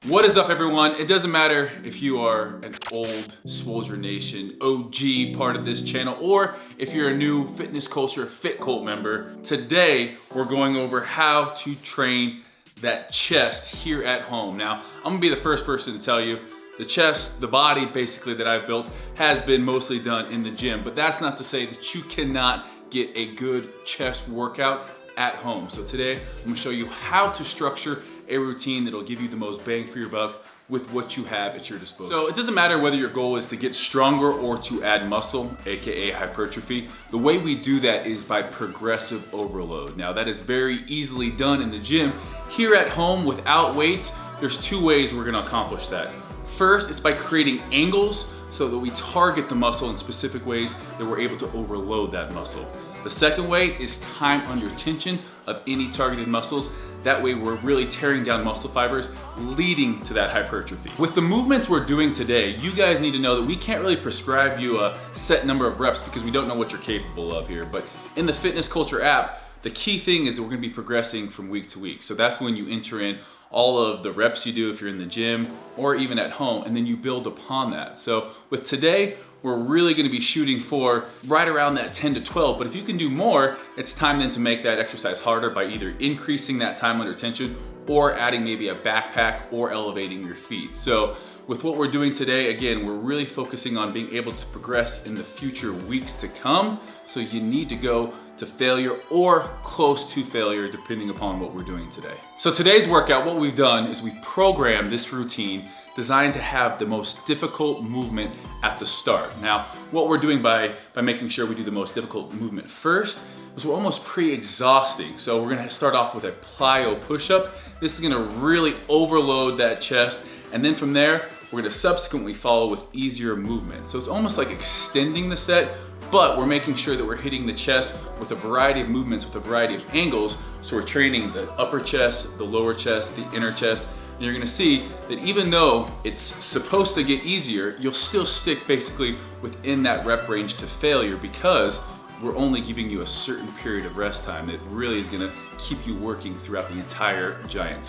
What is up, everyone? It doesn't matter if you are an old Swole Nation OG part of this channel or if you're a new Fitness Culture Fit Cult member. Today, we're going over how to train that chest here at home. Now, I'm gonna be the first person to tell you the chest, the body basically that I've built has been mostly done in the gym, but that's not to say that you cannot get a good chest workout at home. So today, I'm gonna show you how to structure a routine that'll give you the most bang for your buck with what you have at your disposal. So it doesn't matter whether your goal is to get stronger or to add muscle, AKA hypertrophy. The way we do that is by progressive overload. Now that is very easily done in the gym. Here at home without weights, there's two ways we're gonna accomplish that. First, it's by creating angles so that we target the muscle in specific ways that we're able to overload that muscle. The second way is time under tension of any targeted muscles. That way we're really tearing down muscle fibers, leading to that hypertrophy. With the movements we're doing today, you guys need to know that we can't really prescribe you a set number of reps because we don't know what you're capable of here. But in the Fitness Culture app, the key thing is that we're gonna be progressing from week to week. So that's when you enter in all of the reps you do if you're in the gym or even at home, and then you build upon that. So with today, we're really gonna be shooting for right around that 10 to 12, but if you can do more, it's time then to make that exercise harder by either increasing that time under tension or adding maybe a backpack or elevating your feet. So with what we're doing today, again, we're really focusing on being able to progress in the future weeks to come. So you need to go to failure or close to failure depending upon what we're doing today. So today's workout, what we've done is we programmed this routine designed to have the most difficult movement at the start. Now, what we're doing by making sure we do the most difficult movement first is we're almost pre-exhausting. So we're gonna start off with a plyo push-up. This is gonna really overload that chest. And then from there, we're gonna subsequently follow with easier movement. So it's almost like extending the set, but we're making sure that we're hitting the chest with a variety of movements, with a variety of angles. So we're training the upper chest, the lower chest, the inner chest. And you're gonna see that even though it's supposed to get easier, you'll still stick basically within that rep range to failure because we're only giving you a certain period of rest time that really is gonna keep you working throughout the entire giant.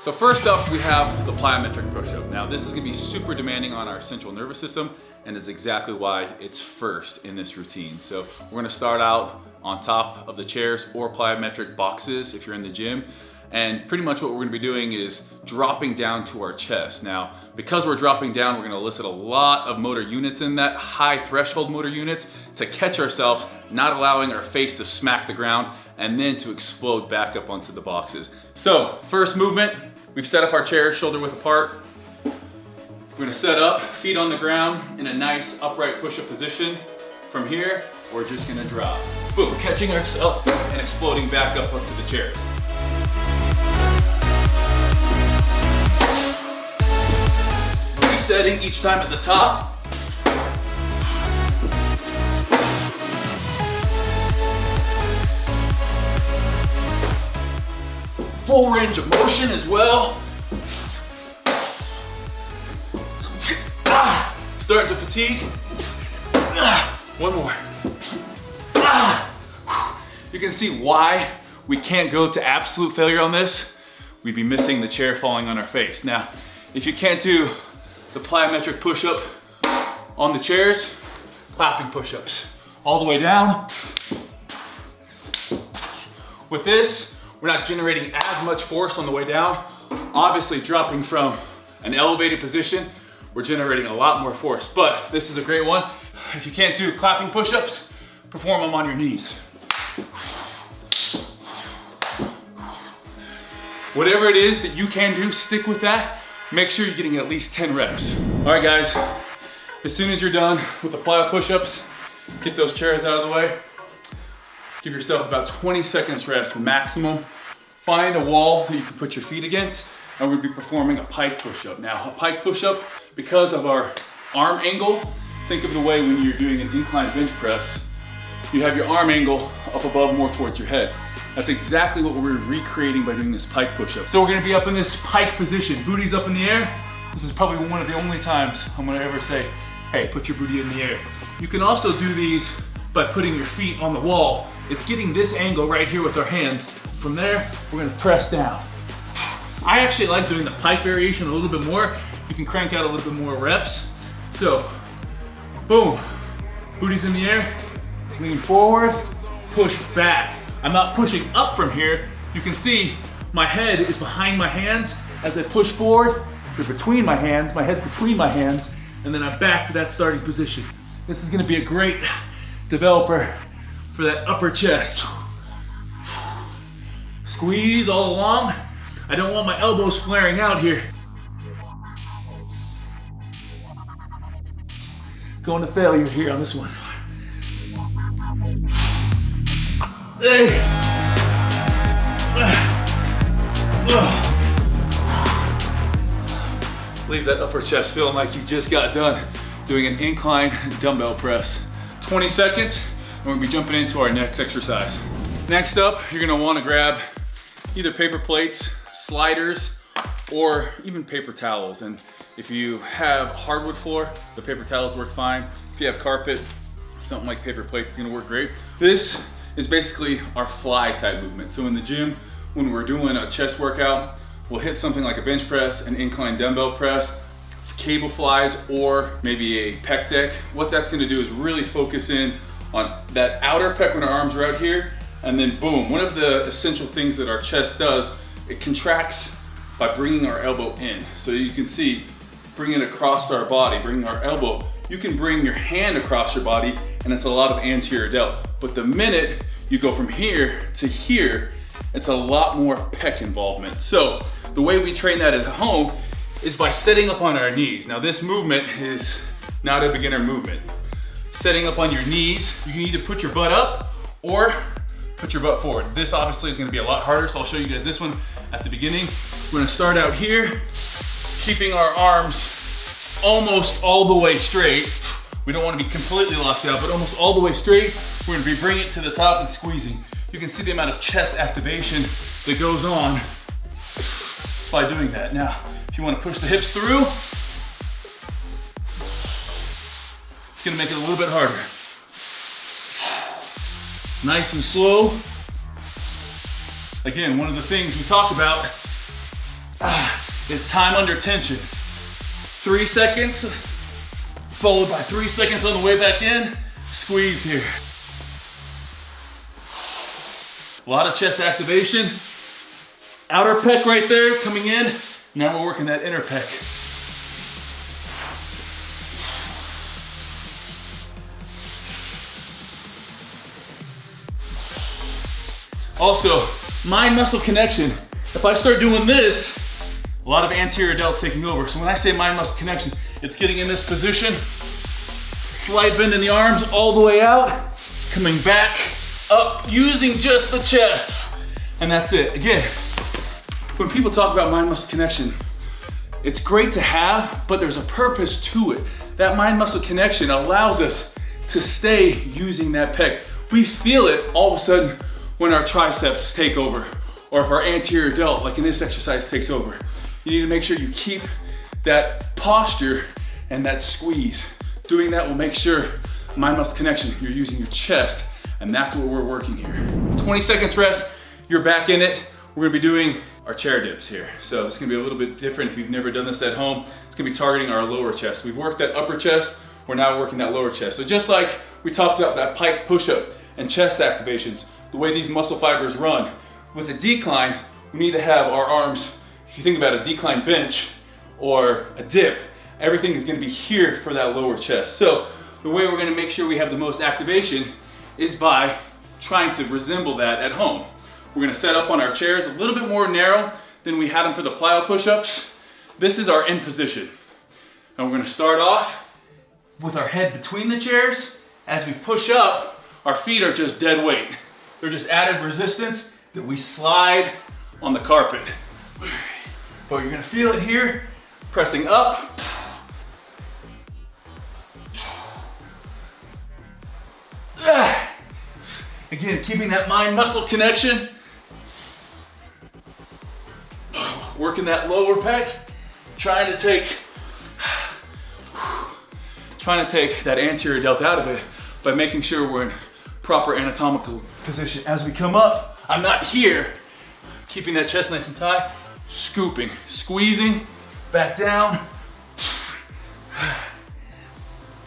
So first up, we have the plyometric push-up. Now this is gonna be super demanding on our central nervous system and is exactly why it's first in this routine. So we're gonna start out on top of the chairs or plyometric boxes if you're in the gym. And pretty much what we're gonna be doing is dropping down to our chest. Now, because we're dropping down, we're gonna elicit a lot of motor units in that, high threshold motor units, to catch ourselves, not allowing our face to smack the ground, and then to explode back up onto the boxes. So, first movement, we've set up our chairs shoulder width apart. We're gonna set up, feet on the ground in a nice upright push-up position. From here, we're just gonna drop. Boom, catching ourselves and exploding back up onto the chairs. Resetting each time at the top. Full range of motion as well. Starting to fatigue. One more. You can see why we can't go to absolute failure on this. We'd be missing the chair falling on our face. Now, if you can't do the plyometric push-up on the chairs, clapping push-ups all the way down. With this, we're not generating as much force on the way down. Obviously, dropping from an elevated position, we're generating a lot more force, but this is a great one. If you can't do clapping push-ups, perform them on your knees. Whatever it is that you can do, stick with that. Make sure you're getting at least 10 reps. All right, guys, as soon as you're done with the plyo push-ups, get those chairs out of the way. Give yourself about 20 seconds rest maximum. Find a wall that you can put your feet against, and we'll be performing a pike push-up. Now, a pike push-up, because of our arm angle, think of the way when you're doing an incline bench press, you have your arm angle up above more towards your head. That's exactly what we're recreating by doing this pike push-up. So we're gonna be up in this pike position, booty's up in the air. This is probably one of the only times I'm gonna ever say, hey, put your booty in the air. You can also do these by putting your feet on the wall. It's getting this angle right here with our hands. From there, we're gonna press down. I actually like doing the pike variation a little bit more. You can crank out a little bit more reps. So, boom, booty's in the air, lean forward, push back. I'm not pushing up from here. You can see my head is behind my hands. As I push forward, they're between my hands, my head's between my hands, and then I'm back to that starting position. This is gonna be a great developer for that upper chest. Squeeze all along. I don't want my elbows flaring out here. Going to failure here on this one. Hey. Leave that upper chest feeling like you just got done doing an incline dumbbell press. 20 seconds, and we'll be jumping into our next exercise. Next up, you're gonna wanna grab either paper plates, sliders, or even paper towels. And if you have hardwood floor, the paper towels work fine. If you have carpet, something like paper plates is gonna work great. This is basically our fly type movement. So in the gym, when we're doing a chest workout, we'll hit something like a bench press, an incline dumbbell press, cable flies, or maybe a pec deck. What that's gonna do is really focus in on that outer pec when our arms are out here, and then boom. One of the essential things that our chest does, it contracts by bringing our elbow in. So you can see, bring it across our body, bring our elbow. You can bring your hand across your body, and it's a lot of anterior delt. But the minute you go from here to here, it's a lot more pec involvement. So the way we train that at home is by setting up on our knees. Now this movement is not a beginner movement. Setting up on your knees, you can either put your butt up or put your butt forward. This obviously is gonna be a lot harder, so I'll show you guys this one at the beginning. We're gonna start out here, keeping our arms almost all the way straight. We don't wanna be completely locked out, but almost all the way straight. We're gonna be bringing it to the top and squeezing. You can see the amount of chest activation that goes on by doing that. Now, if you wanna push the hips through, it's gonna make it a little bit harder. Nice and slow. Again, one of the things we talk about is time under tension. 3 seconds, followed by 3 seconds on the way back in. Squeeze here. A lot of chest activation. Outer pec right there coming in. Now we're working that inner pec. Also, mind muscle connection. If I start doing this, a lot of anterior delts taking over. So when I say mind muscle connection, it's getting in this position, slight bend in the arms all the way out, coming back up using just the chest. And that's it. Again, when people talk about mind muscle connection, it's great to have, but there's a purpose to it. That mind muscle connection allows us to stay using that pec. We feel it all of a sudden when our triceps take over, or if our anterior delt, like in this exercise, takes over. You need to make sure you keep that posture and that squeeze. Doing that will make sure mind muscle connection, you're using your chest, and that's what we're working here. 20 seconds rest, you're back in it. We're gonna be doing our chair dips here. So it's gonna be a little bit different if you've never done this at home. It's gonna be targeting our lower chest. We've worked that upper chest, we're now working that lower chest. So just like we talked about that pike push-up and chest activations, the way these muscle fibers run, with a decline, we need to have our arms, if you think about a decline bench or a dip, everything is gonna be here for that lower chest. So the way we're gonna make sure we have the most activation is by trying to resemble that at home. We're gonna set up on our chairs a little bit more narrow than we had them for the plyo push-ups. This is our end position. And we're gonna start off with our head between the chairs. As we push up, our feet are just dead weight. They're just added resistance that we slide on the carpet. But you're gonna feel it here, pressing up. Again, keeping that mind-muscle connection. Working that lower pec, trying to take that anterior delt out of it by making sure we're in proper anatomical position. As we come up, I'm not here, keeping that chest nice and tight, scooping, squeezing, back down.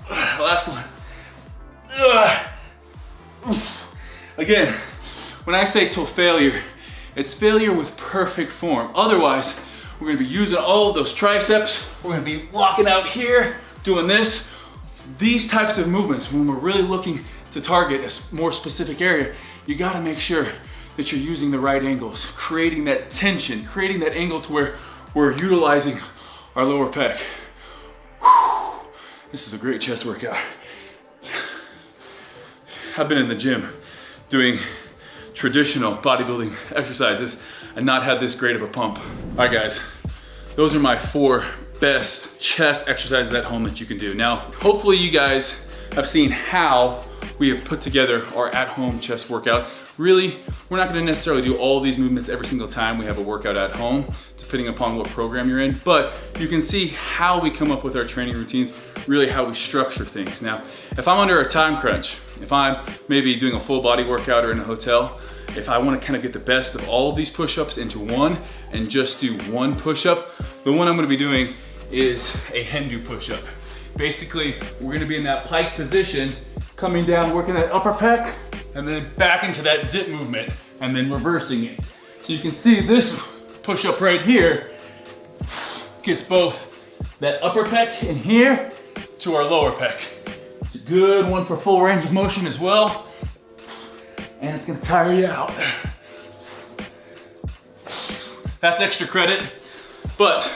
Last one. Again, when I say to failure, it's failure with perfect form. Otherwise, we're gonna be using all of those triceps. We're gonna be walking out here, doing this. These types of movements, when we're really looking to target a more specific area, you gotta make sure that you're using the right angles, creating that tension, creating that angle to where we're utilizing our lower pec. Whew. This is a great chest workout. I've been in the gym doing traditional bodybuilding exercises and not had this great of a pump. All right guys, those are my 4 best chest exercises at home that you can do. Now, hopefully you guys have seen how we have put together our at-home chest workout. Really, we're not gonna necessarily do all these movements every single time we have a workout at home, depending upon what program you're in, but you can see how we come up with our training routines, really how we structure things. Now, if I'm under a time crunch, if I'm maybe doing a full body workout or in a hotel, if I wanna kind of get the best of all of these push-ups into one and just do one push-up, the one I'm gonna be doing is a Hindu push-up. Basically, we're gonna be in that pike position, coming down, working that upper pec, and then back into that dip movement, and then reversing it. So you can see this push-up right here gets both that upper pec in here to our lower pec. It's a good one for full range of motion as well, and it's gonna tire you out. That's extra credit, but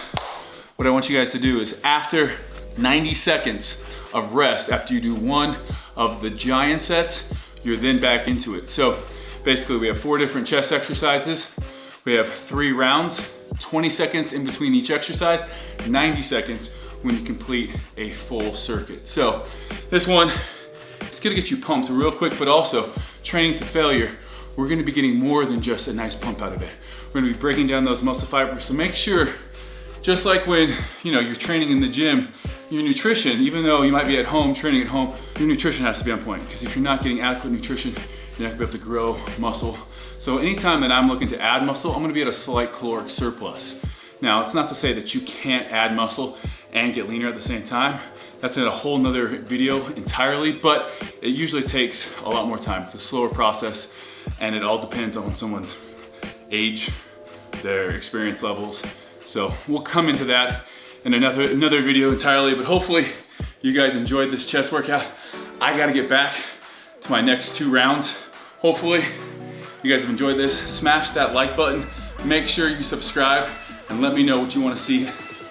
what I want you guys to do is after 90 seconds of rest, after you do one of the giant sets, you're then back into it. So basically we have 4 different chest exercises. We have 3 rounds, 20 seconds in between each exercise, 90 seconds when you complete a full circuit. So this one, it's gonna get you pumped real quick, but also training to failure, we're gonna be getting more than just a nice pump out of it. We're gonna be breaking down those muscle fibers. So make sure, just like when you're training in the gym, your nutrition, even though you might be at home, training at home, your nutrition has to be on point, because if you're not getting adequate nutrition, you're not gonna be able to grow muscle. So anytime that I'm looking to add muscle, I'm gonna be at a slight caloric surplus. Now, it's not to say that you can't add muscle and get leaner at the same time. That's in a whole nother video entirely, but it usually takes a lot more time. It's a slower process, and it all depends on someone's age, their experience levels. So we'll come into that in another video entirely, but hopefully you guys enjoyed this chest workout. I gotta get back to my next 2 rounds. Hopefully you guys have enjoyed this. Smash that like button, make sure you subscribe, and let me know what you wanna see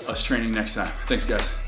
us training next time. Thanks guys.